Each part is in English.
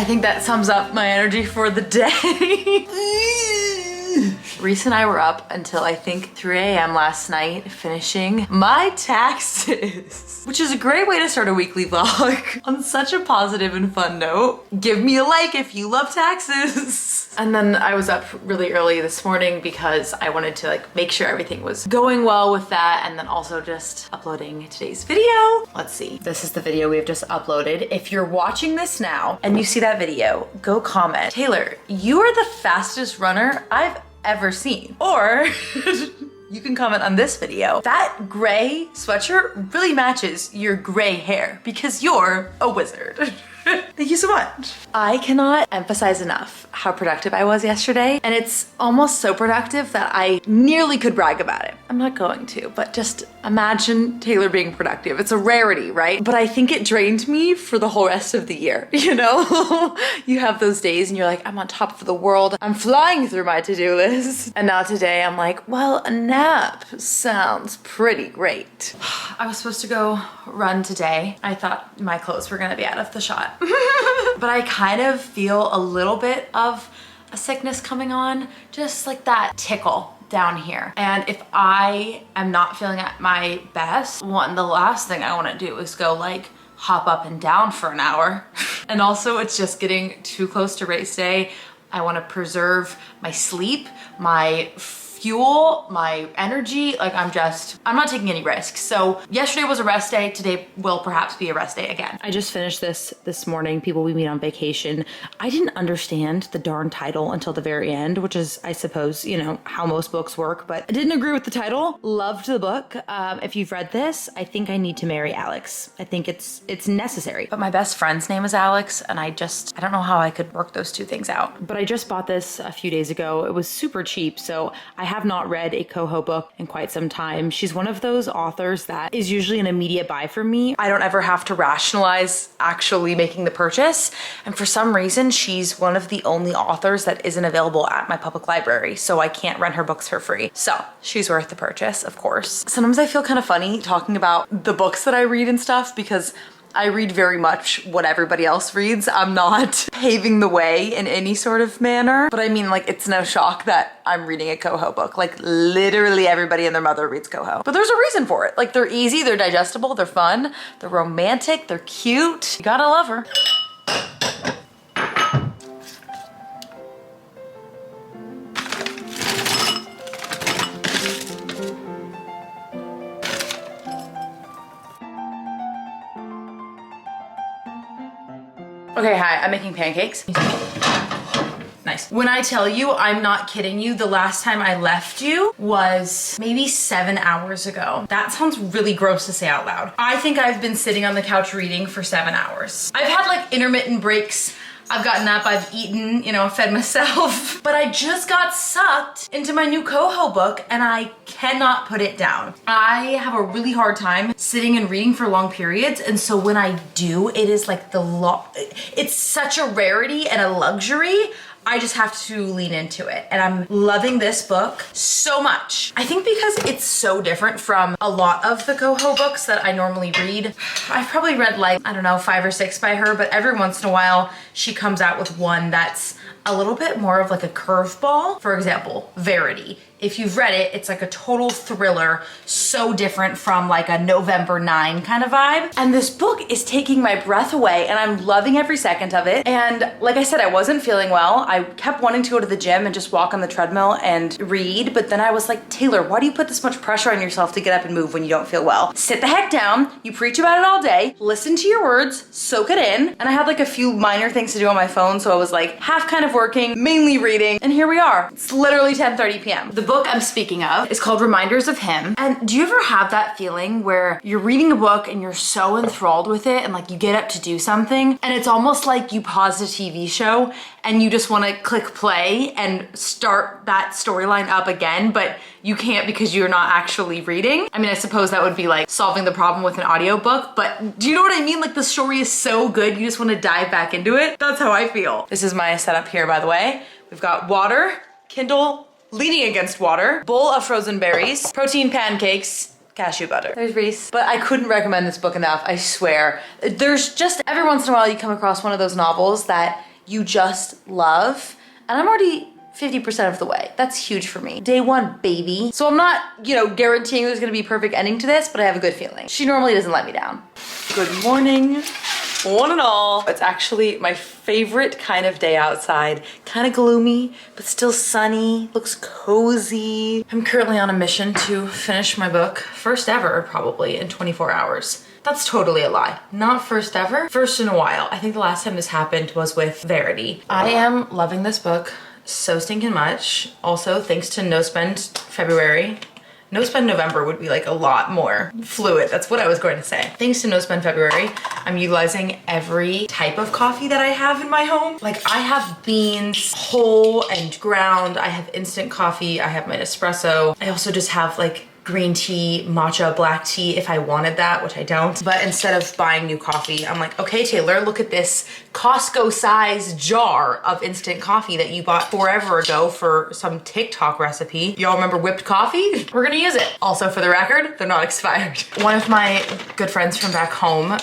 I think that sums up my energy for the day. Reese and I were up until I think 3 a.m. last night finishing my taxes, which is a great way to start a weekly vlog on such a positive and fun note. Give me a like if you love taxes. And then I was up really early this morning because I wanted to like make sure everything was going well with that, and then also just uploading today's video. Let's see. This is the video we have just uploaded. If you're watching this now and you see that video, go comment, Taylor, you are the fastest runner I've ever seen. Or you can comment on this video. That gray sweatshirt really matches your gray hair because you're a wizard. Thank you so much. I cannot emphasize enough how productive I was yesterday, and it's almost so productive that I nearly could brag about it. I'm not going to, but just imagine Taylor being productive. It's a rarity, right? But I think it drained me for the whole rest of the year, you know? You have those days and you're like, I'm on top of the world. I'm flying through my to-do list. And now today I'm like, well, a nap sounds pretty great. I was supposed to go run today. I thought my clothes were gonna be out of the shot. But I kind of feel a little bit of a sickness coming on, just like that tickle down here. And if I am not feeling at my best, the last thing I want to do is go like hop up and down for an hour. And also it's just getting too close to race day. I want to preserve my sleep, my fuel, my energy. Like I'm not taking any risks. So yesterday was a rest day. Today will perhaps be a rest day again. I just finished this morning, People We Meet on Vacation. I didn't understand the darn title until the very end, which is, I suppose, you know, how most books work, but I didn't agree with the title. Loved the book. If you've read this, I think I need to marry Alex. I think it's necessary. But my best friend's name is Alex, and I don't know how I could work those two things out. But I just bought this a few days ago. It was super cheap, so I have not read a CoHo book in quite some time. She's one of those authors that is usually an immediate buy for me. I don't ever have to rationalize actually making the purchase. And for some reason, she's one of the only authors that isn't available at my public library, so I can't rent her books for free. So she's worth the purchase, of course. Sometimes I feel kind of funny talking about the books that I read and stuff because I read very much what everybody else reads. I'm not paving the way in any sort of manner. But I mean, like, it's no shock that I'm reading a CoHo book. Like, literally everybody and their mother reads CoHo. But there's a reason for it. Like, they're easy, they're digestible, they're fun, they're romantic, they're cute. You gotta love her. Okay, hi, I'm making pancakes. Nice. When I tell you, I'm not kidding you, the last time I left you was maybe 7 hours ago. That sounds really gross to say out loud. I think I've been sitting on the couch reading for 7 hours. I've had like intermittent breaks. I've gotten up, I've eaten, you know, fed myself. But I just got sucked into my new CoHo book and I cannot put it down. I have a really hard time sitting and reading for long periods. And so when I do, it is like it's such a rarity and a luxury. I just have to lean into it. And I'm loving this book so much. I think because it's so different from a lot of the CoHo books that I normally read. I've probably read like, I don't know, 5 or 6 by her, but every once in a while she comes out with one that's a little bit more of like a curveball. For example, Verity. If you've read it, it's like a total thriller, so different from like a November 9 kind of vibe. And this book is taking my breath away and I'm loving every second of it. And like I said, I wasn't feeling well. I kept wanting to go to the gym and just walk on the treadmill and read. But then I was like, Taylor, why do you put this much pressure on yourself to get up and move when you don't feel well? Sit the heck down. You preach about it all day. Listen to your words, soak it in. And I had like a few minor things to do on my phone. So I was like half kind of working, mainly reading. And here we are. It's literally 10:30 p.m. The book I'm speaking of is called Reminders of Him. And do you ever have that feeling where you're reading a book and you're so enthralled with it and like you get up to do something and it's almost like you paused a TV show and you just want to click play and start that storyline up again, but you can't because you're not actually reading? I mean, I suppose that would be like solving the problem with an audiobook, but do you know what I mean? Like the story is so good, you just want to dive back into it. That's how I feel. This is my setup here, by the way. We've got water, Kindle, leaning against water, bowl of frozen berries, protein pancakes, cashew butter. There's Reese. But I couldn't recommend this book enough, I swear. There's just every once in a while you come across one of those novels that you just love. And I'm already 50% of the way. That's huge for me. Day one, baby. So I'm not, you know, guaranteeing there's gonna be a perfect ending to this, but I have a good feeling. She normally doesn't let me down. Good morning, one and all. It's actually my favorite kind of day outside. Kind of gloomy, but still sunny, looks cozy. I'm currently on a mission to finish my book, first ever probably, in 24 hours. That's totally a lie. Not first ever, first in a while. I think the last time this happened was with Verity. I am loving this book so stinking much. Also, thanks to No Spend February. No Spend November would be like a lot more fluid. That's what I was going to say. Thanks to No Spend February, I'm utilizing every type of coffee that I have in my home. Like I have beans, whole and ground. I have instant coffee. I have my Nespresso. I also just have like green tea, matcha, black tea if I wanted that, which I don't. But instead of buying new coffee, I'm like, okay, Taylor, look at this Costco size jar of instant coffee that you bought forever ago for some TikTok recipe. Y'all remember whipped coffee? We're gonna use it. Also, for the record, they're not expired. One of my good friends from back home,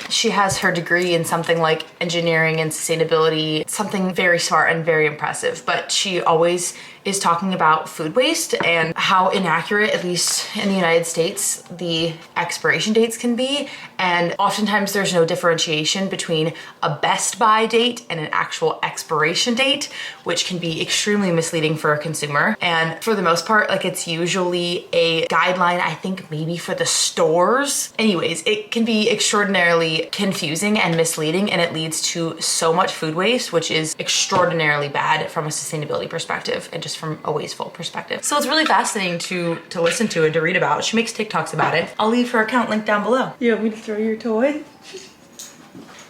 she has her degree in something like engineering and sustainability, something very smart and very impressive, but she always is talking about food waste and how inaccurate, at least in the United States, the expiration dates can be. And oftentimes there's no differentiation between a best buy date and an actual expiration date, which can be extremely misleading for a consumer. And for the most part, like it's usually a guideline, I think maybe for the stores. Anyways, it can be extraordinarily confusing and misleading, and it leads to so much food waste, which is extraordinarily bad from a sustainability perspective and just from a wasteful perspective. So it's really fascinating to listen to and to read about. She makes TikToks about it. I'll leave her account linked down below. You want me to throw your toy?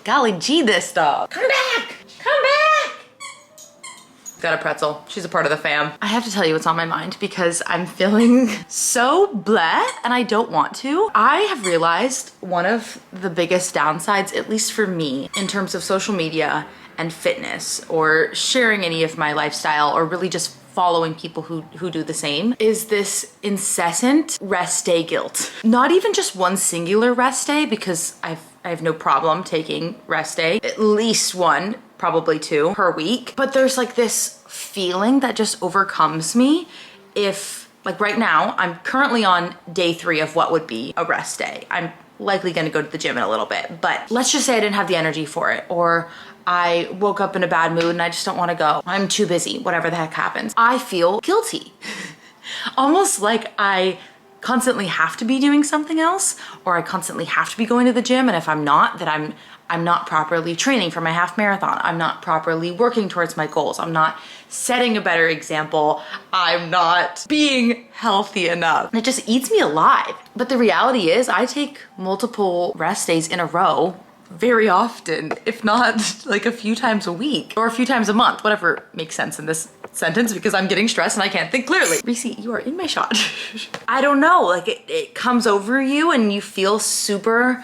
Golly gee, this dog. Come back! Come back! Got a pretzel. She's a part of the fam. I have to tell you what's on my mind because I'm feeling so bleh and I don't want to. I have realized one of the biggest downsides, at least for me, in terms of social media and fitness or sharing any of my lifestyle or really just following people who do the same, is this incessant rest day guilt. Not even just one singular rest day, because I have no problem taking rest day, at least one, probably two per week. But there's like this feeling that just overcomes me if, like right now, I'm currently on day 3 of what would be a rest day. I'm likely gonna go to the gym in a little bit, but let's just say I didn't have the energy for it, or I woke up in a bad mood and I just don't wanna go. I'm too busy, whatever the heck happens. I feel guilty. Almost like I constantly have to be doing something else, or I constantly have to be going to the gym, and if I'm not, that I'm not properly training for my half marathon. I'm not properly working towards my goals. I'm not setting a better example. I'm not being healthy enough. And it just eats me alive. But the reality is I take multiple rest days in a row very often, if not like a few times a week or a few times a month, whatever makes sense in this sentence because I'm getting stressed and I can't think clearly. Reese, you are in my shot. I don't know, like it comes over you and you feel super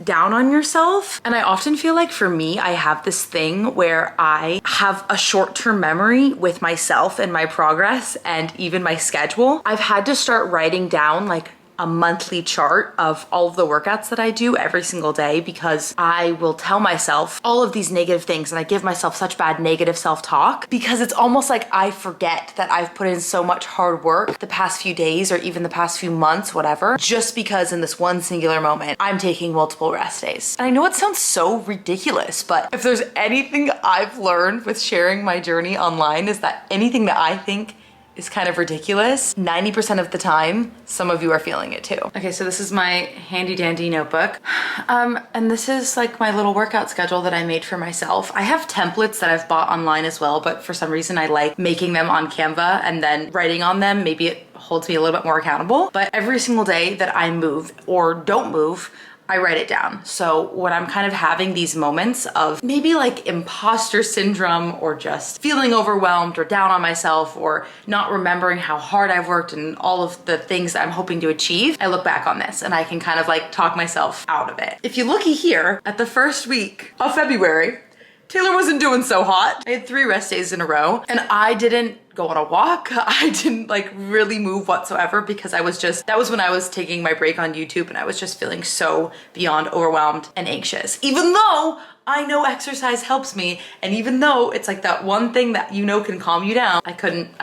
down on yourself. And I often feel like for me, I have this thing where I have a short-term memory with myself and my progress and even my schedule. I've had to start writing down like a monthly chart of all of the workouts that I do every single day, because I will tell myself all of these negative things and I give myself such bad negative self-talk because it's almost like I forget that I've put in so much hard work the past few days or even the past few months, whatever, just because in this one singular moment, I'm taking multiple rest days. And I know it sounds so ridiculous, but if there's anything I've learned with sharing my journey online is that anything that I think is kind of ridiculous, 90% of the time, some of you are feeling it too. Okay, so this is my handy dandy notebook. And this is like my little workout schedule that I made for myself. I have templates that I've bought online as well, but for some reason I like making them on Canva and then writing on them. Maybe it holds me a little bit more accountable. But every single day that I move or don't move, I write it down. So when I'm kind of having these moments of maybe like imposter syndrome or just feeling overwhelmed or down on myself or not remembering how hard I've worked and all of the things that I'm hoping to achieve, I look back on this and I can kind of like talk myself out of it. If you looky here at the first week of February, Taylor wasn't doing so hot. I had 3 rest days in a row and I didn't go on a walk. I didn't like really move whatsoever because that was when I was taking my break on YouTube and I was just feeling so beyond overwhelmed and anxious. Even though I know exercise helps me, and even though it's like that one thing that you know can calm you down, I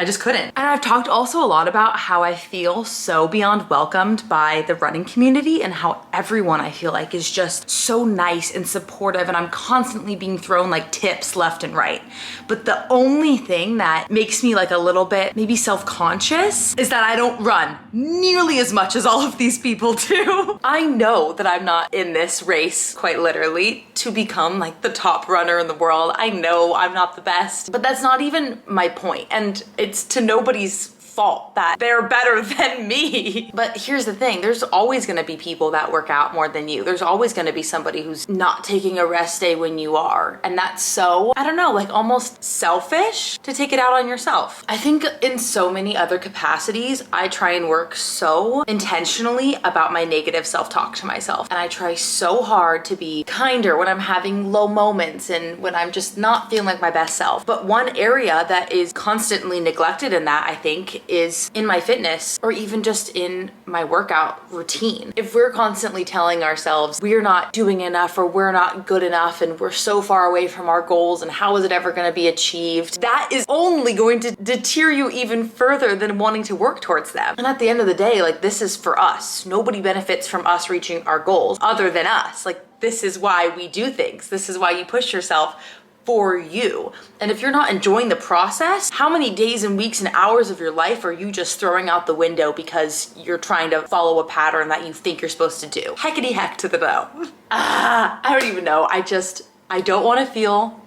just couldn't. And I've talked also a lot about how I feel so beyond welcomed by the running community and how everyone I feel like is just so nice and supportive, and I'm constantly being thrown like tips left and right. But the only thing that makes me like a little bit maybe self-conscious is that I don't run nearly as much as all of these people do. I know that I'm not in this race, quite literally, to become like the top runner in the world. I know I'm not the best, but that's not even my point. And it's to nobody's fault that they're better than me. But here's the thing, there's always gonna be people that work out more than you. There's always gonna be somebody who's not taking a rest day when you are. And that's so, I don't know, like almost selfish to take it out on yourself. I think in so many other capacities, I try and work so intentionally about my negative self-talk to myself. And I try so hard to be kinder when I'm having low moments and when I'm just not feeling like my best self. But one area that is constantly neglected in that, I think, is in my fitness or even just in my workout routine. If we're constantly telling ourselves we're not doing enough or we're not good enough and we're so far away from our goals and how is it ever going to be achieved, that is only going to deter you even further than wanting to work towards them. And at the end of the day, like, this is for us. Nobody benefits from us reaching our goals other than us. Like, this is why we do things. This is why you push yourself for you. And if you're not enjoying the process, how many days and weeks and hours of your life are you just throwing out the window because you're trying to follow a pattern that you think you're supposed to do? Heckity heck to the no. I don't even know. I don't want to feel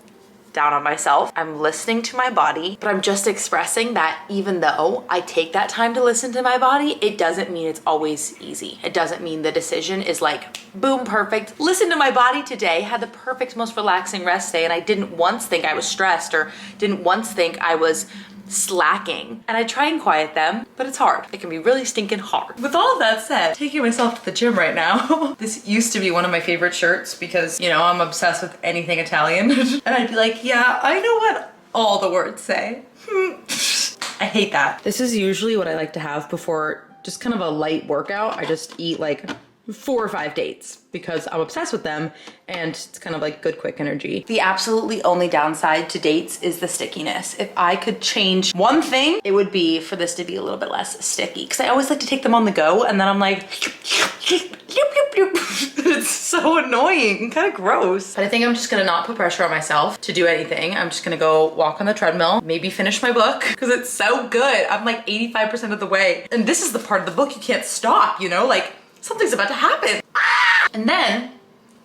down on myself. I'm listening to my body, but I'm just expressing that even though I take that time to listen to my body, it doesn't mean it's always easy. It doesn't mean the decision is like, boom, perfect. Listen to my body today, had the perfect, most relaxing rest day, and I didn't once think I was stressed or didn't once think I was slacking. And I try and quiet them, but it's hard. It can be really stinking hard. With all of that said, taking myself to the gym right now. This used to be one of my favorite shirts because, you know, I'm obsessed with anything Italian. And I'd be like, yeah, I know what all the words say. I hate that. This is usually what I like to have before just kind of a light workout. I just eat like 4 or 5 dates because I'm obsessed with them and it's kind of like good quick energy. The absolutely only downside to dates is the stickiness. If I could change one thing, it would be for this to be a little bit less sticky because I always like to take them on the go and then I'm like, it's so annoying and kind of gross. But I think I'm just gonna not put pressure on myself to do anything. I'm just gonna go walk on the treadmill, maybe finish my book because it's so good. I'm like 85% of the way. And this is the part of the book you can't stop, you know, like something's about to happen. And then,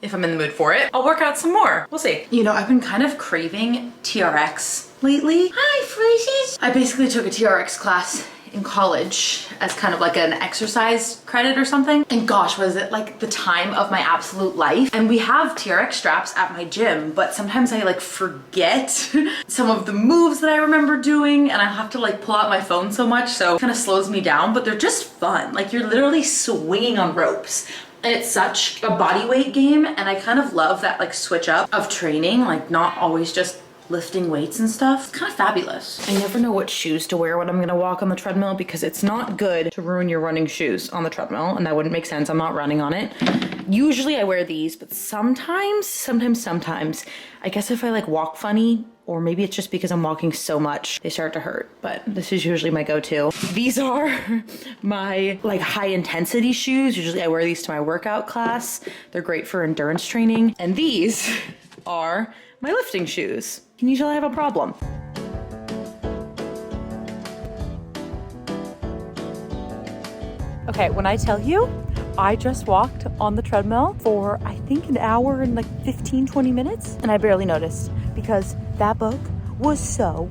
if I'm in the mood for it, I'll work out some more. We'll see. You know, I've been kind of craving TRX lately. Hi, Freezies. I basically took a TRX class in college as kind of like an exercise credit or something. And gosh, was it like the time of my absolute life. And we have TRX straps at my gym, but sometimes I like forget some of the moves that I remember doing and I have to like pull out my phone so much, so it kind of slows me down, but they're just fun. Like you're literally swinging on ropes. And it's such a body weight game, and I kind of love that like switch up of training, like not always just lifting weights and stuff. It's kind of fabulous. I never know what shoes to wear when I'm gonna walk on the treadmill because it's not good to ruin your running shoes on the treadmill, and that wouldn't make sense. I'm not running on it. Usually I wear these, but sometimes, I guess if I like walk funny, or maybe it's just because I'm walking so much, they start to hurt, but this is usually my go-to. These are my like high intensity shoes. Usually I wear these to my workout class. They're great for endurance training. And these are my lifting shoes. Can you tell I have a problem? Okay, when I tell you, I just walked on the treadmill for I think an hour and like 15-20 minutes, and I barely noticed because that book was so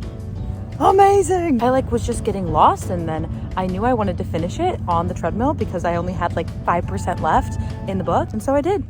amazing. I like was just getting lost, and then I knew I wanted to finish it on the treadmill because I only had like 5% left in the book, and so I did.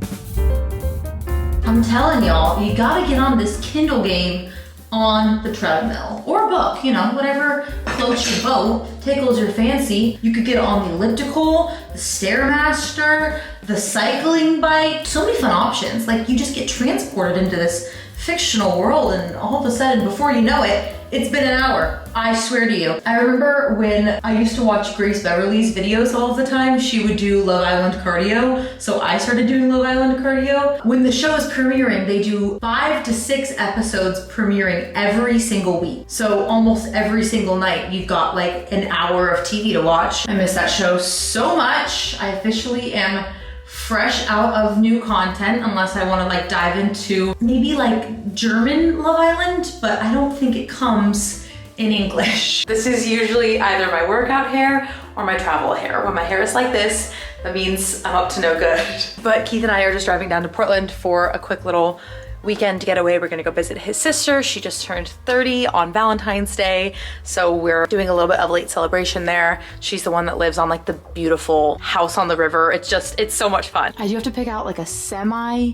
I'm telling y'all, you gotta get on this Kindle game on the treadmill or book, you know, whatever floats your boat, tickles your fancy. You could get on the elliptical, the Stairmaster, the cycling bike, so many fun options. Like you just get transported into this fictional world, and all of a sudden, before you know it, It's been an hour, I swear to you. I remember when I used to watch Grace Beverly's videos all the time, she would do Love Island cardio, so I started doing Love Island cardio. When the show is premiering, they do 5 to 6 episodes premiering every single week. So almost every single night, you've got like an hour of TV to watch. I miss that show so much. I officially am fresh out of new content, unless I want to like dive into maybe like German Love Island, but I don't think it comes in English. This is usually either my workout hair or my travel hair. When my hair is like this, that means I'm up to no good. But Keith and I are just driving down to Portland for a quick little weekend getaway. We're gonna go visit his sister. She just turned 30 on Valentine's Day, so we're doing a little bit of late celebration there. She's the one that lives on like the beautiful house on the river. It's so much fun. I do have to pick out like a semi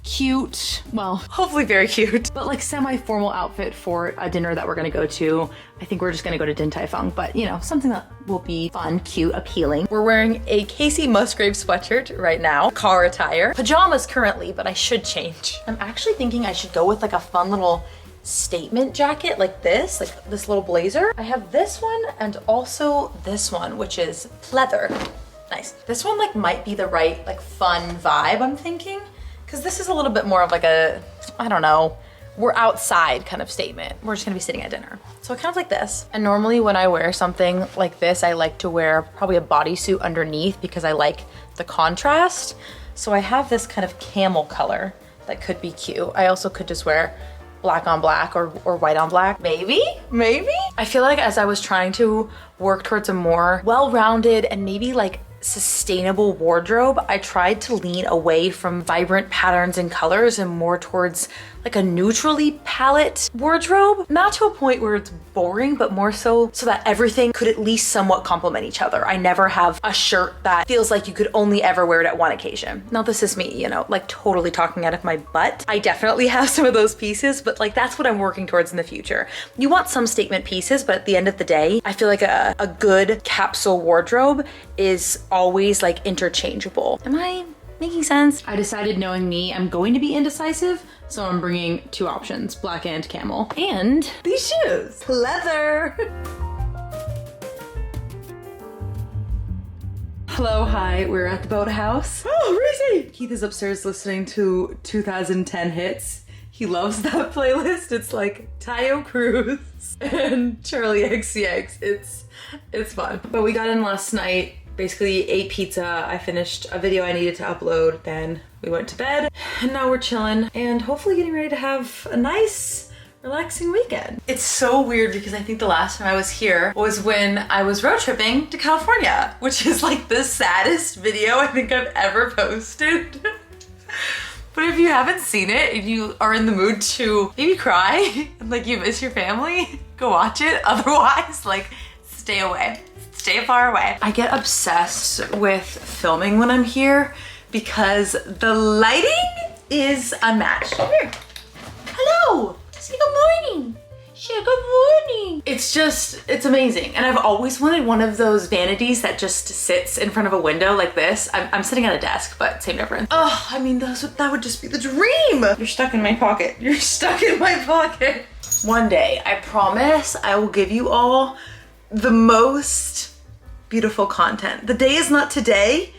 cute, well, hopefully very cute, but like semi-formal outfit for a dinner that we're gonna go to. I think we're just gonna go to Din Tai Fung, but you know, something that will be fun, cute, appealing. We're wearing a Casey Musgrave sweatshirt right now, car attire. Pajamas currently, but I should change. I'm actually thinking I should go with like a fun little statement jacket like this little blazer. I have this one and also this one, which is pleather. Nice. This one like might be the right like fun vibe, I'm thinking. Because this is a little bit more of like a, I don't know, we're outside kind of statement. We're just gonna be sitting at dinner. So kind of like this. And normally when I wear something like this, I like to wear probably a bodysuit underneath because I like the contrast. So I have this kind of camel color that could be cute. I also could just wear black on black or white on black. Maybe? I feel like as I was trying to work towards a more well-rounded and maybe like sustainable wardrobe, I tried to lean away from vibrant patterns and colors and more towards like a neutrally palette wardrobe. Not to a point where it's boring, but more so that everything could at least somewhat complement each other. I never have a shirt that feels like you could only ever wear it at one occasion. Now this is me, you know, like totally talking out of my butt. I definitely have some of those pieces, but like that's what I'm working towards in the future. You want some statement pieces, but at the end of the day, I feel like a good capsule wardrobe is always like interchangeable. Am I making sense? I decided, knowing me, I'm going to be indecisive, so I'm bringing 2 options, black and camel. And these shoes, pleather. Hello, hi, we're at the boathouse. Oh, Reese! Keith is upstairs listening to 2010 hits. He loves that playlist. It's like Tayo Cruz and Charlie XCX. It's fun. But we got in last night, basically ate pizza. I finished a video I needed to upload, then we went to bed, and now we're chilling and hopefully getting ready to have a nice, relaxing weekend. It's so weird because I think the last time I was here was when I was road tripping to California, which is like the saddest video I think I've ever posted. But if you haven't seen it, if you are in the mood to maybe cry and like you miss your family, go watch it. Otherwise, like, stay away. Stay far away. I get obsessed with filming when I'm here because the lighting is unmatched. Come here. Hello. Say good morning. Say good morning. It's amazing. And I've always wanted one of those vanities that just sits in front of a window like this. I'm sitting at a desk, but same difference. Oh, I mean, that would just be the dream. You're stuck in my pocket. You're stuck in my pocket. One day, I promise I will give you all the most beautiful content. The day is not today,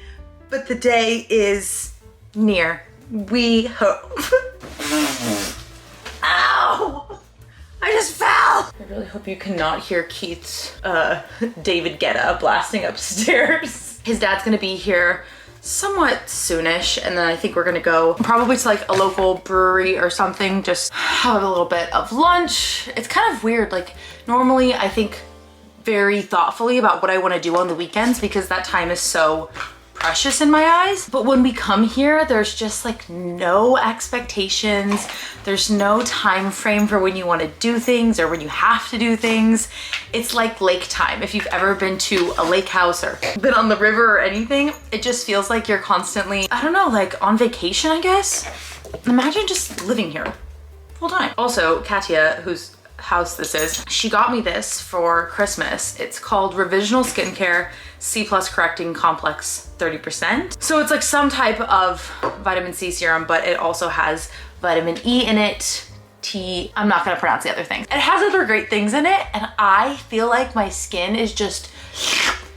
but the day is near. We hope. Ow! I just fell! I really hope you cannot hear Keith's David Guetta blasting upstairs. His dad's gonna be here somewhat soonish, and then I think we're gonna go probably to like a local brewery or something, just have a little bit of lunch. It's kind of weird, like normally I think very thoughtfully about what I want to do on the weekends because that time is so precious in my eyes. But when we come here, there's just like no expectations. There's no time frame for when you want to do things or when you have to do things. It's like lake time. If you've ever been to a lake house or been on the river or anything, it just feels like you're constantly, I don't know, like on vacation, I guess. Imagine just living here full time. Also, Katya, who's house this is, she got me this for Christmas. It's called Revisional Skincare C+ Correcting Complex 30%. So it's like some type of vitamin C serum, but it also has vitamin E in it, I'm not gonna pronounce the other things. It has other great things in it, and I feel like my skin is just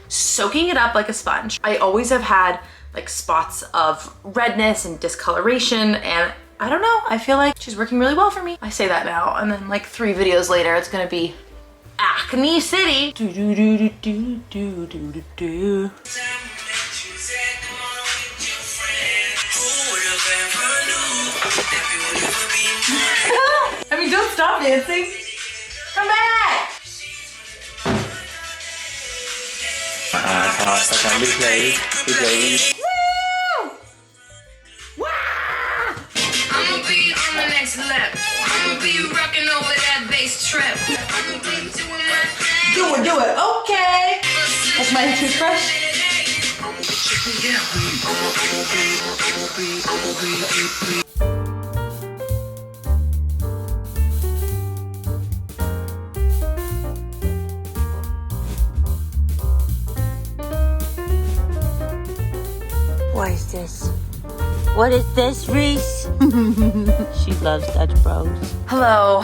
soaking it up like a sponge. I always have had like spots of redness and discoloration, and I don't know, I feel like she's working really well for me. I say that now, and then like 3 videos later, it's gonna be Acne City. Do do do do do do do do do. I mean, don't stop dancing. Come back. Replay. Woo! Wah! I'ma be on the next lap. I'ma be rocking over that bass trap. I'ma be doing my thing. Do it, okay. That's my toothbrush. What is this? What is this, Reese? She loves Dutch Bros. Hello,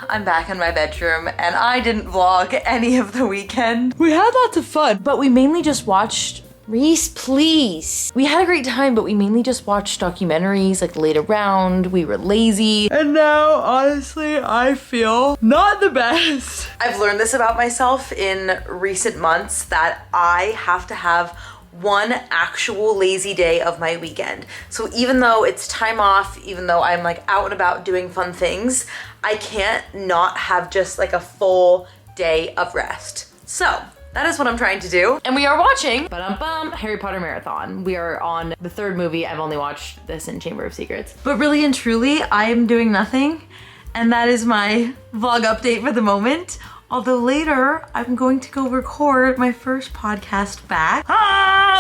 I'm back in my bedroom and I didn't vlog any of the weekend. We had lots of fun, but we mainly just watched Reese, please. We had a great time, but we mainly just watched documentaries, like laid around, we were lazy. And now, honestly, I feel not the best. I've learned this about myself in recent months, that I have to have one actual lazy day of my weekend. So even though it's time off, even though I'm like out and about doing fun things, I can't not have just like a full day of rest. So that is what I'm trying to do. And we are watching Harry Potter Marathon. We are on the 3rd movie. I've only watched this in Chamber of Secrets. But really and truly, I am doing nothing. And that is my vlog update for the moment. Although later, I'm going to go record my first podcast back,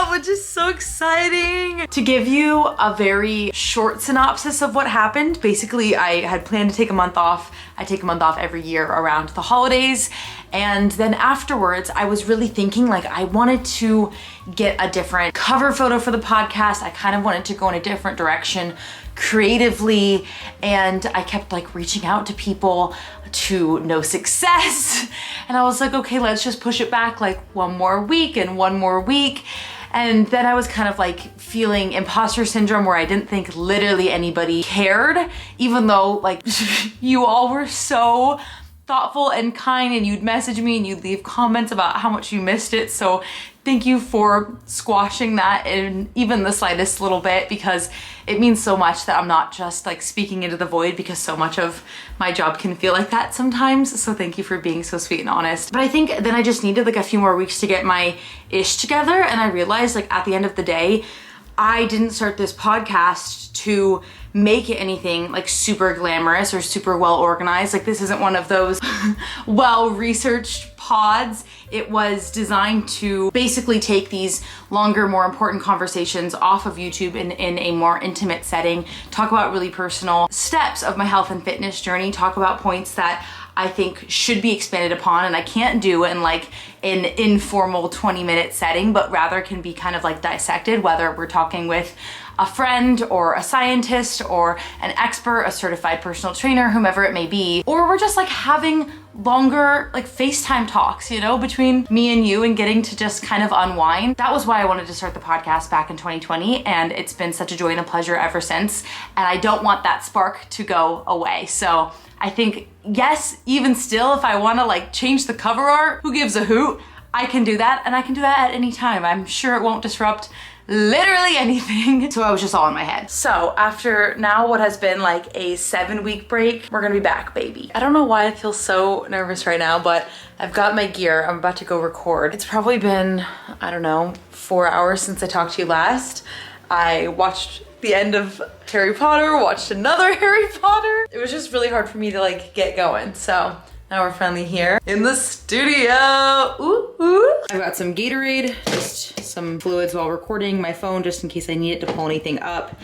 which is so exciting. To give you a very short synopsis of what happened, basically I had planned to take a month off. I take a month off every year around the holidays. And then afterwards, I was really thinking like I wanted to get a different cover photo for the podcast. I kind of wanted to go in a different direction creatively, and I kept like reaching out to people to no success. And I was like, okay, let's just push it back like one more week and one more week. And then I was kind of like feeling imposter syndrome, where I didn't think literally anybody cared, even though like you all were so thoughtful and kind, and you'd message me and you'd leave comments about how much you missed it. So thank you for squashing that in even the slightest little bit, because it means so much that I'm not just like speaking into the void, because so much of my job can feel like that sometimes. So thank you for being so sweet and honest. But I think then I just needed like a few more weeks to get my ish together. And I realized like at the end of the day, I didn't start this podcast to make it anything like super glamorous or super well organized. Like this isn't one of those well-researched pods. It was designed to basically take these longer, more important conversations off of YouTube in a more intimate setting, talk about really personal steps of my health and fitness journey, talk about points that I think should be expanded upon and I can't do in like an informal 20-minute setting, but rather can be kind of like dissected, whether we're talking with a friend or a scientist or an expert, a certified personal trainer, whomever it may be, or we're just like having longer like FaceTime talks, you know, between me and you, and getting to just kind of unwind. That was why I wanted to start the podcast back in 2020, and it's been such a joy and a pleasure ever since, and I don't want that spark to go away. So I think, yes, even still, if I want to like change the cover art, who gives a hoot? I can do that, and I can do that at any time. I'm sure it won't disrupt literally anything. So I was just all in my head. So after now what has been like a 7-week break, we're gonna be back, baby. I don't know why I feel so nervous right now, but I've got my gear. I'm about to go record. It's probably been, I don't know, 4 hours since I talked to you last. I watched the end of Harry Potter, watched another Harry Potter. It was just really hard for me to like get going. So now we're finally here in the studio. Ooh, ooh. I've got some Gatorade, just some fluids while recording, my phone just in case I need it to pull anything up.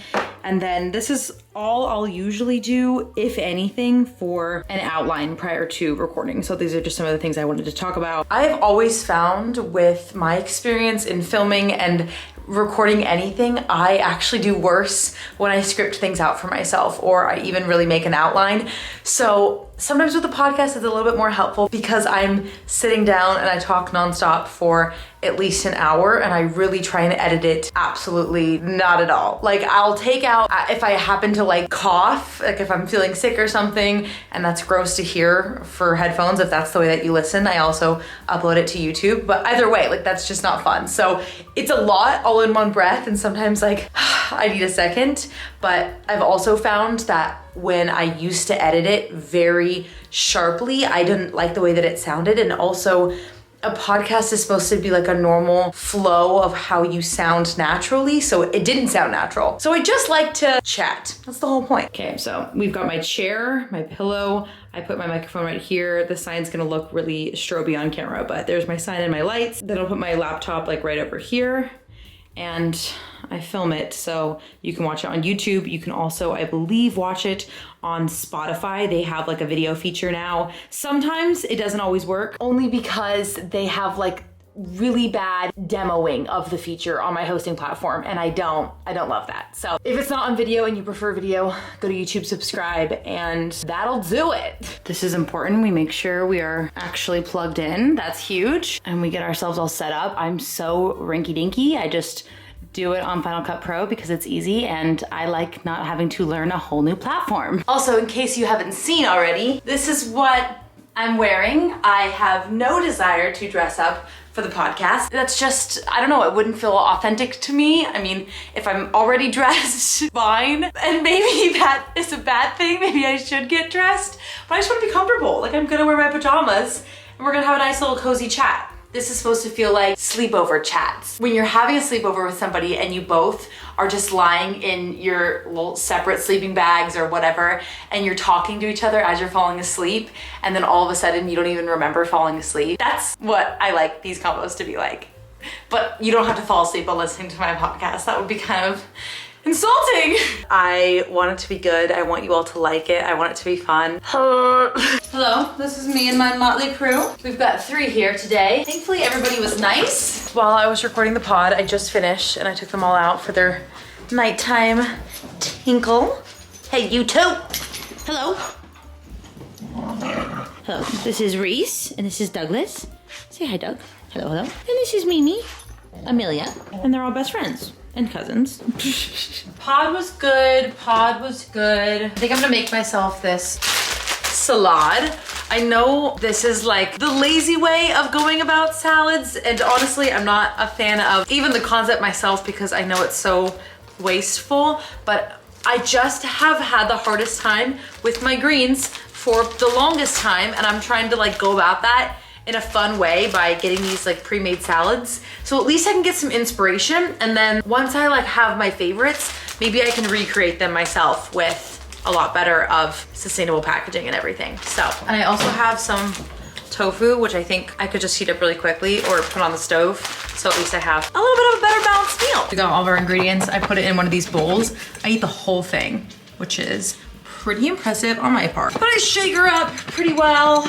And then this is all I'll usually do, if anything, for an outline prior to recording. So these are just some of the things I wanted to talk about. I have always found with my experience in filming and recording anything, I actually do worse when I script things out for myself, or I even really make an outline. So sometimes with the podcast, it's a little bit more helpful because I'm sitting down and I talk nonstop for at least an hour, and I really try and edit it absolutely not at all. Like, I'll take out if I happen to like cough, like if I'm feeling sick or something, and that's gross to hear for headphones if that's the way that you listen. I also upload it to YouTube, but either way, like that's just not fun. So it's a lot all in one breath, and sometimes like I need a second. But I've also found that when I used to edit it very sharply, I didn't like the way that it sounded. And also, a podcast is supposed to be like a normal flow of how you sound naturally, so it didn't sound natural. So I just like to chat. That's the whole point. Okay, so we've got my chair, my pillow. I put my microphone right here. The sign's gonna look really stroby on camera, but there's my sign and my lights. Then I'll put my laptop like right over here, and I film it so you can watch it on YouTube. You can also, I believe, watch it on Spotify. They have like a video feature now. Sometimes it doesn't always work, only because they have like really bad demoing of the feature on my hosting platform, and I don't love that. So if it's not on video and you prefer video, go to YouTube, subscribe, and that'll do it. This is important. We make sure we are actually plugged in. That's huge. And we get ourselves all set up. I'm so rinky dinky. I just do it on Final Cut Pro because it's easy, and I like not having to learn a whole new platform. Also, in case you haven't seen already, this is what I'm wearing. I have no desire to dress up for the podcast. That's just, I don't know, it wouldn't feel authentic to me. I mean, if I'm already dressed, fine. And maybe that is a bad thing. Maybe I should get dressed, but I just want to be comfortable. Like, I'm gonna wear my pajamas and we're gonna have a nice little cozy chat. This is supposed to feel like sleepover chats. When you're having a sleepover with somebody and you both are just lying in your little separate sleeping bags or whatever, and you're talking to each other as you're falling asleep, and then all of a sudden you don't even remember falling asleep. That's what I like these combos to be like. But you don't have to fall asleep while listening to my podcast. That would be kind of insulting. I want it to be good. I want you all to like it. I want it to be fun. Hello, this is me and my motley crew. We've got 3 here today. Thankfully, everybody was nice. While I was recording the pod, I just finished and I took them all out for their nighttime tinkle. Hey, you too. Hello. Hello. This is Reese, and this is Douglas. Say hi, Doug. Hello, hello. And this is Mimi, Amelia, and they're all best friends and cousins. Pod was good. Pod was good. I think I'm gonna make myself this salad. I know this is like the lazy way of going about salads, and honestly, I'm not a fan of even the concept myself because I know it's so wasteful, but I just have had the hardest time with my greens for the longest time, and I'm trying to like go about that in a fun way by getting these like pre-made salads. So at least I can get some inspiration, and then once I like have my favorites, maybe I can recreate them myself with a lot better of sustainable packaging and everything. So, and I also have some tofu, which I think I could just heat up really quickly or put on the stove. So at least I have a little bit of a better balanced meal. We got all of our ingredients. I put it in one of these bowls. I eat the whole thing, which is pretty impressive on my part. But I shake her up pretty well.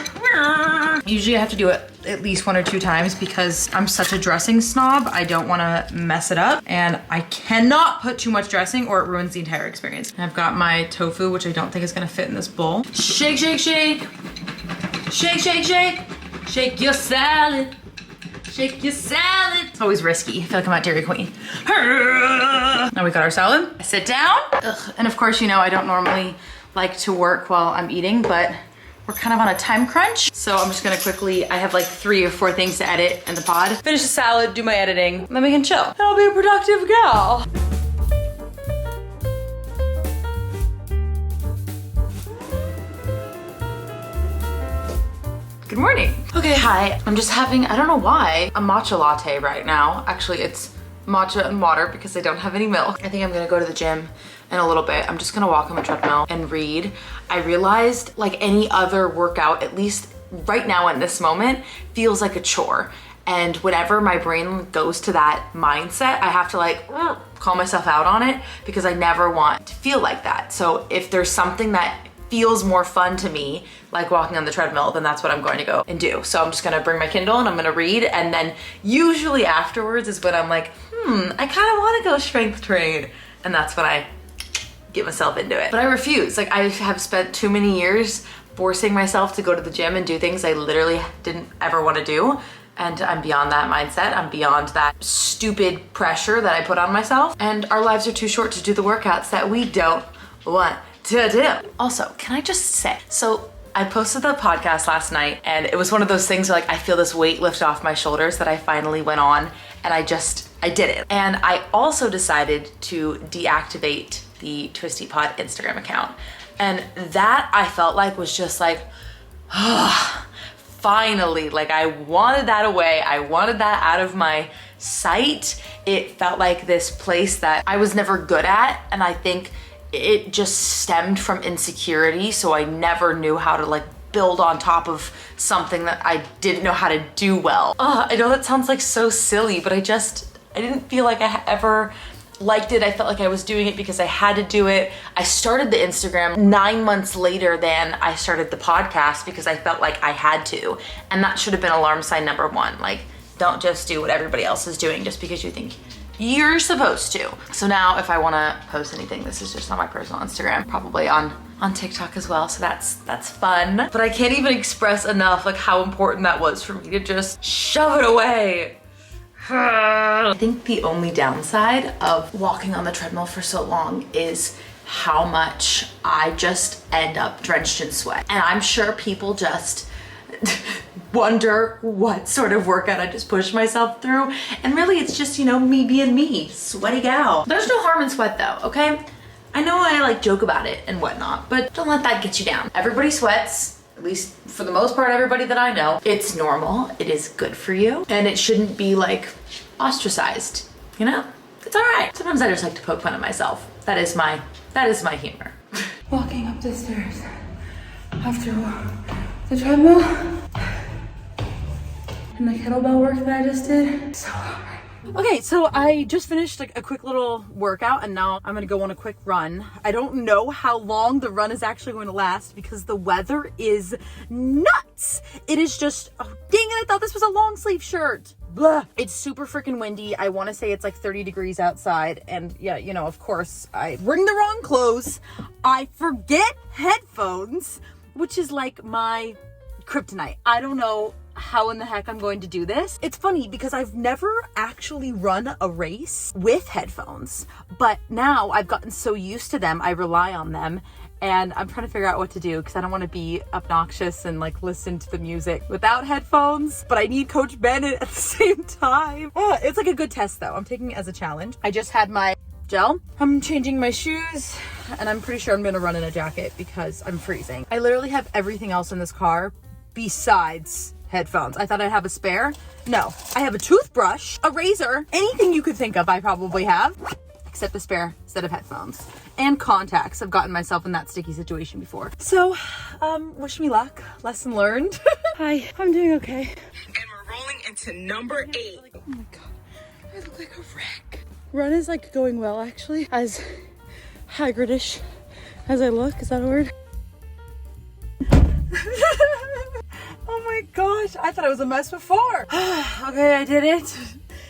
Usually I have to do it at least 1 or 2 times because I'm such a dressing snob. I don't wanna mess it up, and I cannot put too much dressing or it ruins the entire experience. I've got my tofu, which I don't think is gonna fit in this bowl. Shake, shake, shake. Shake, shake, shake. Shake your salad. Shake your salad. It's always risky. I feel like I'm at Dairy Queen. Now we got our salad. I sit down. Ugh. And of course, you know, I don't normally like to work while I'm eating, but we're kind of on a time crunch. So I'm just gonna quickly, I have like 3 or 4 things to edit in the pod. Finish the salad, do my editing, then we can chill. And I'll be a productive gal. Good morning. Okay, hi. I'm just having, I don't know why, a matcha latte right now. Actually, it's matcha and water because I don't have any milk. I think I'm gonna go to the gym in a little bit. I'm just gonna walk on the treadmill and read. I realized like any other workout, at least right now in this moment, feels like a chore. And whenever my brain goes to that mindset, I have to like call myself out on it because I never want to feel like that. So if there's something that feels more fun to me, like walking on the treadmill, then that's what I'm going to go and do. So I'm just gonna bring my Kindle and I'm gonna read, and then usually afterwards is when I'm like, I kind of want to go strength train. And that's when I get myself into it. But I refuse. Like, I have spent too many years forcing myself to go to the gym and do things I literally didn't ever want to do. And I'm beyond that mindset. I'm beyond that stupid pressure that I put on myself. And our lives are too short to do the workouts that we don't want to do. Also, can I just say, so I posted the podcast last night and it was one of those things where like I feel this weight lift off my shoulders that I finally went on and I did it. And I also decided to deactivate the Twisty Pod Instagram account. And that I felt like was just like, finally, like I wanted that away. I wanted that out of my sight. It felt like this place that I was never good at. And I think it just stemmed from insecurity. So I never knew how to like build on top of something that I didn't know how to do well. I know that sounds like so silly, but I didn't feel like I ever liked it. I felt like I was doing it because I had to do it. I started the Instagram 9 months later than I started the podcast because I felt like I had to. And that should have been alarm sign number one. Like, don't just do what everybody else is doing just because you think you're supposed to. So now if I want to post anything, this is just on my personal Instagram, probably on TikTok as well. So that's fun. But I can't even express enough like how important that was for me to just shove it away. I think the only downside of walking on the treadmill for so long is how much I just end up drenched in sweat. And I'm sure people just wonder what sort of workout I just push myself through. And really it's just, you know, me being me, sweaty gal. There's no harm in sweat though, okay? I know I like joke about it and whatnot, but don't let that get you down. Everybody sweats. At least for the most part, everybody that I know. It's normal, it is good for you, and it shouldn't be like ostracized, you know? It's all right. Sometimes I just like to poke fun at myself. That is my humor. Walking up the stairs after the treadmill and the kettlebell work that I just did, so hard. Okay, so I just finished like a quick little workout and now I'm gonna go on a quick run. I don't know how long the run is actually going to last because the weather is nuts. It is just, oh, dang it, I thought this was a long sleeve shirt. Blah. It's super freaking windy. I want to say it's like 30 degrees outside. And yeah, you know, of course, I bring the wrong clothes. I forget headphones, which is like my kryptonite. I don't know how in the heck I'm going to do this. It's funny because I've never actually run a race with headphones, but now I've gotten so used to them, I rely on them. And I'm trying to figure out what to do because I don't want to be obnoxious and like listen to the music without headphones, but I need Coach Bennett at the same time. It's like a good test though. I'm taking it as a challenge. I just had my gel. I'm changing my shoes and I'm pretty sure I'm going to run in a jacket because I'm freezing. I literally have everything else in this car besides headphones. I thought I'd have a spare. No, I have a toothbrush, a razor, anything you could think of I probably have, except a spare set of headphones. And contacts. I've gotten myself in that sticky situation before. So, wish me luck. Lesson learned. Hi, I'm doing okay. And we're rolling into number 8. Oh my god, I look like a wreck. Run is like going well actually, as Hagridish as I look. Is that a word? Oh my gosh, I thought I was a mess before. Okay, I did it.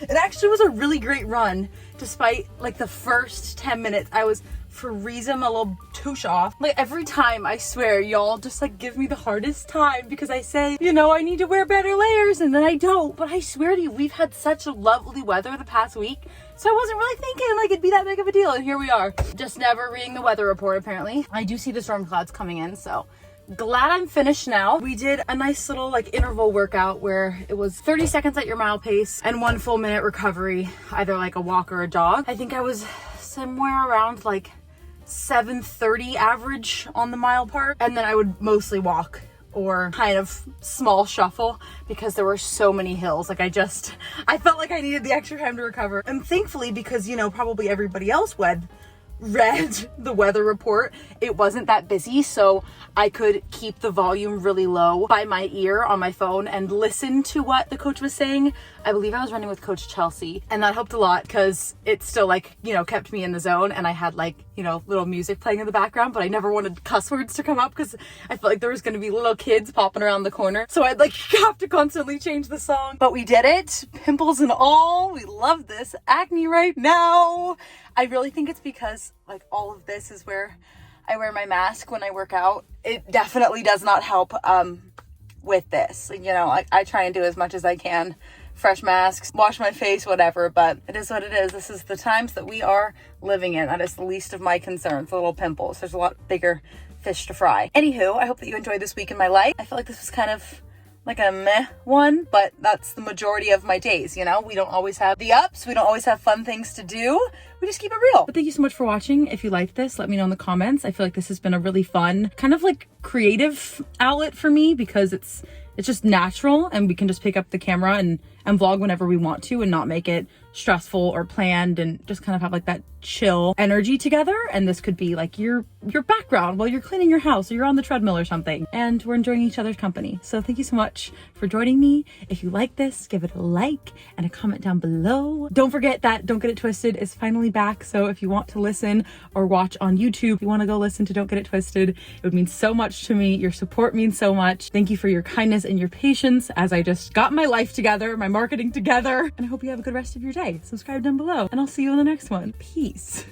It actually was a really great run, despite like the first 10 minutes. I was freezing a little touche off. Like every time, I swear, y'all just like give me the hardest time because I say, you know, I need to wear better layers and then I don't. But I swear to you, we've had such lovely weather the past week. So I wasn't really thinking like it'd be that big of a deal. And here we are, just never reading the weather report apparently. I do see the storm clouds coming in, so glad I'm finished now. We did a nice little like interval workout where it was 30 seconds at your mile pace and 1 full minute recovery, either like a walk or a jog. I think I was somewhere around like 7:30 average on the mile part, and then I would mostly walk or kind of small shuffle because there were so many hills. Like I felt like I needed the extra time to recover. And thankfully, because you know, probably everybody else read the weather report, it wasn't that busy, so I could keep the volume really low by my ear on my phone and listen to what the coach was saying. I believe I was running with Coach Chelsea, and that helped a lot because it still like, you know, kept me in the zone, and I had like you know, little music playing in the background, but I never wanted cuss words to come up because I felt like there was going to be little kids popping around the corner. So I'd like have to constantly change the song. But we did it. Pimples and all. We love this acne right now. I really think it's because like all of this is where I wear my mask when I work out. It definitely does not help with this. You know, I try and do as much as I can. Fresh masks, wash my face, whatever, but it is what it is. This is the times that we are living in. That is the least of my concerns, the little pimples. There's a lot bigger fish to fry. Anywho, I hope that you enjoyed this week in my life. I feel like this was kind of like a meh one, but that's the majority of my days, you know? We don't always have the ups. We don't always have fun things to do. We just keep it real. But thank you so much for watching. If you liked this, let me know in the comments. I feel like this has been a really fun, kind of like creative outlet for me because it's just natural and we can just pick up the camera and vlog whenever we want to and not make it stressful or planned and just kind of have like that chill energy together. And this could be like your background while you're cleaning your house or you're on the treadmill or something, and we're enjoying each other's company. So thank you so much for joining me. If you like this, give it a like and a comment down below. Don't forget that Don't Get It Twisted is finally back. So if you want to listen or watch on YouTube, if you want to go listen to Don't Get It Twisted, it would mean so much to me. Your support means so much. Thank you for your kindness and your patience as I just got my life together, my marketing together, and I hope you have a good rest of your day. Subscribe down below and I'll see you in the next one. Peace.